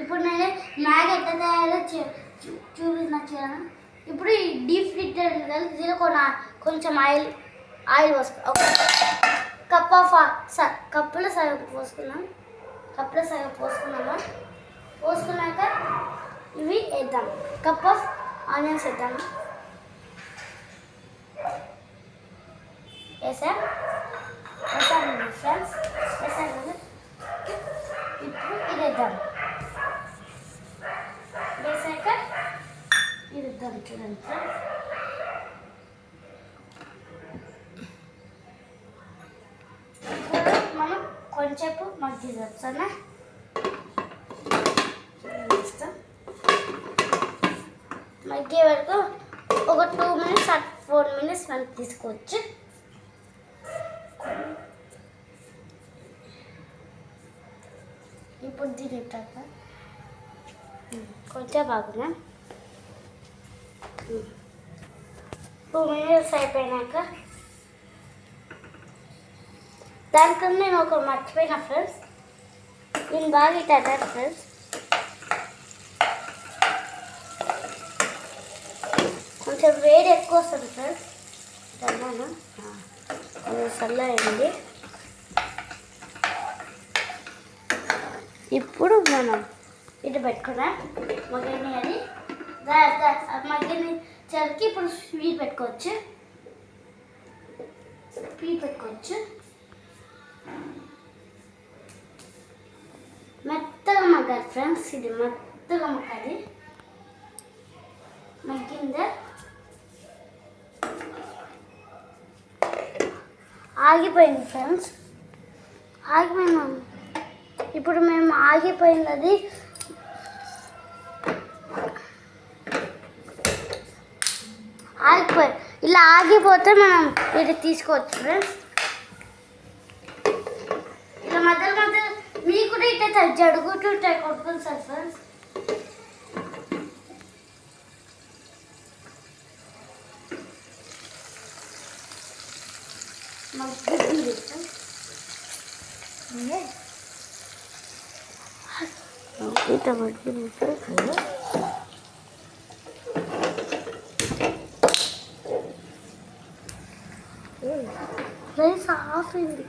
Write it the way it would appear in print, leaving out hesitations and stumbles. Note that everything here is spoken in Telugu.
ఇప్పుడు నేను మ్యాగీ ఎట్లా తయారో చూపించాను. ఇప్పుడు ఈ డీప్ ఫ్రిడ్జర్ దీనిలో కొంచెం ఆయిల్ పోసుకో. ఒక కప్పులో సగం పోసుకున్నాము. పోసుకున్నాక ఇవి వేద్దాం. కప్ ఆఫ్ ఆనియన్స్ వేద్దాము. వేసాను ఫ్రెండ్స్. వేసాను. ఇప్పుడు ఇది వేద్దాం. వేసాక ఇది వేద్దాం. చూడండి ఫ్రెండ్స్. మనం కొంచెంసేపు మగ్గిద్దాం. సరేనా? మగ్గే వరకు ఒక 2 minutes 4 minutes మనం తీసుకోవచ్చు. ఇప్పుడు దీని కొంచెం బాగున్నా 2 minutes అయిపోయినాక దానికన్నా నేను ఒక మర్చిపోయిన ఫ్రెండ్స్. నేను బాగా ఇట్టాను ఫ్రెండ్స్. కొంచెం వేడి ఎక్కువ వస్తుంది ఫ్రెండ్స్. చల్ల అయింది. ఇప్పుడు మనం ఇది పెట్టుకున్నాం మగ్గిని. అది మగ్గిని చరికి ఇప్పుడు స్వీట్ పెట్టుకోవచ్చు. మెత్తగా మగ్గాలి ఫ్రెండ్స్. ఇది మెత్తగా మగ్గాలి. మగ్గిందా? ఆగిపోయింది ఫ్రెండ్స్. ఆగిపోయినాం. ఇప్పుడు మేము ఆగిపోయినది ఇలా ఆగిపోతే మనం ఇది తీసుకోవచ్చు ఫ్రెండ్స్. ఇలా మధ్యలో మీకు కూడా ఇట్లా జరుగుతుంటాయి కొట్టుకుని సార్ ఫ్రెండ్స్. రైస్ ఆఫ్ అయింది.